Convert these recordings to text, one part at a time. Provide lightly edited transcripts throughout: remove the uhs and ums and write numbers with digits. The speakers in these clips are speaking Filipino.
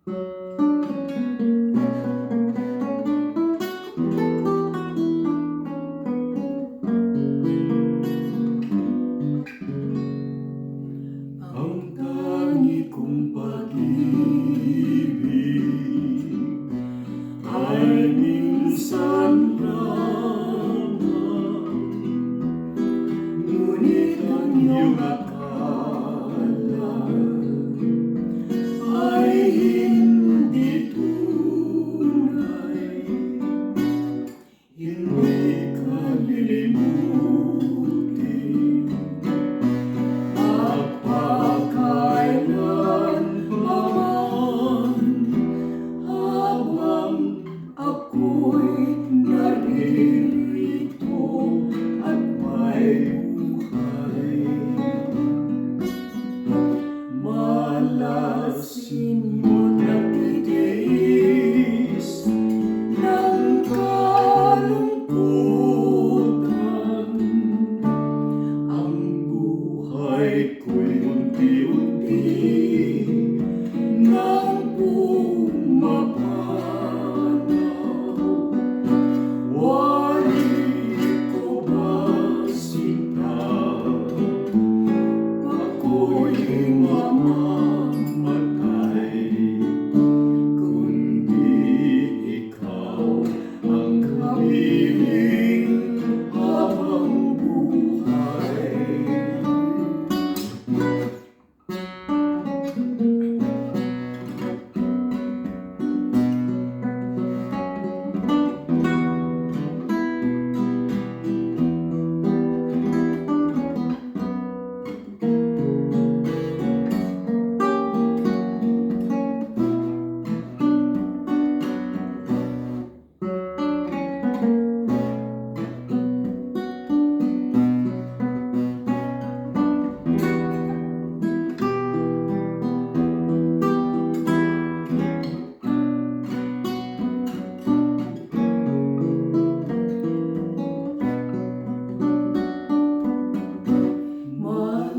Ang tangi kong pag-ibig ay minsan lamang, ngunit ang iyong akala ay hindi tunay. Hindi ka lilimutin magpakailanman habang ako'y naririto at may buhay. Malasin mo't nagtitiis ng kalungkutan. Ang buhay ko'y unti-unti nang pumapanaw. Wari ko ba sinta? Ako'y mamamatay, kundi ikaw ang kapiling habang buhay.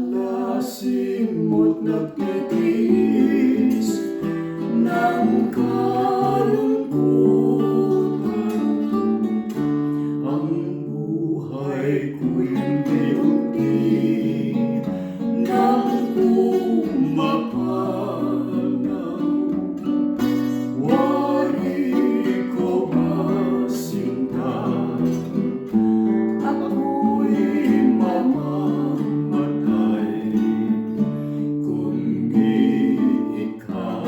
Malasin mo't nagtitiis ng kalungkutan. Ang buhay ko'y unti-unti nang pumapanaw. Wari ko ba sinta? Ako'y mamamatay, kundi ikaw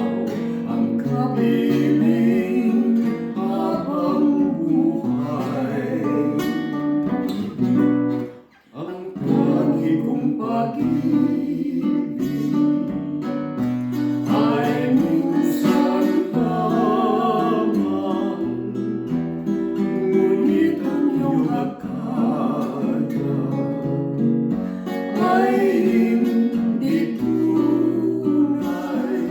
ang kapiling habang buhay. Ang tangi kong pag-ibig ay minsan lamang, ngunit ang iyong akala ay hindi tunay.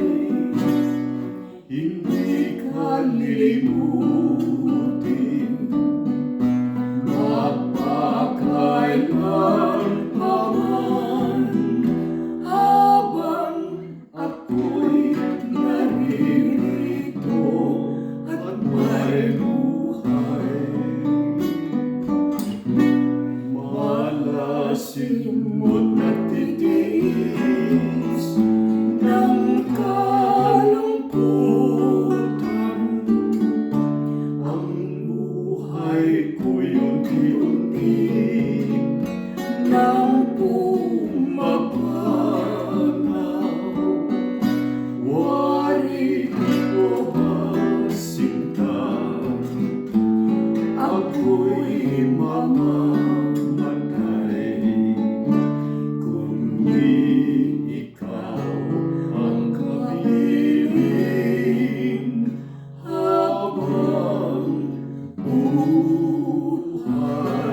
Hindi ka lilimutin magpakailanman habang ako'y naririto at may buhay. Malasin mo't nagtitiis ng kalungkutan. Ang buhay ko'y unti-unti nang pumapanaw. Wari ko ba sinta? Ako'y mamamatay, kundi ikaw ang kapiling habang buhay.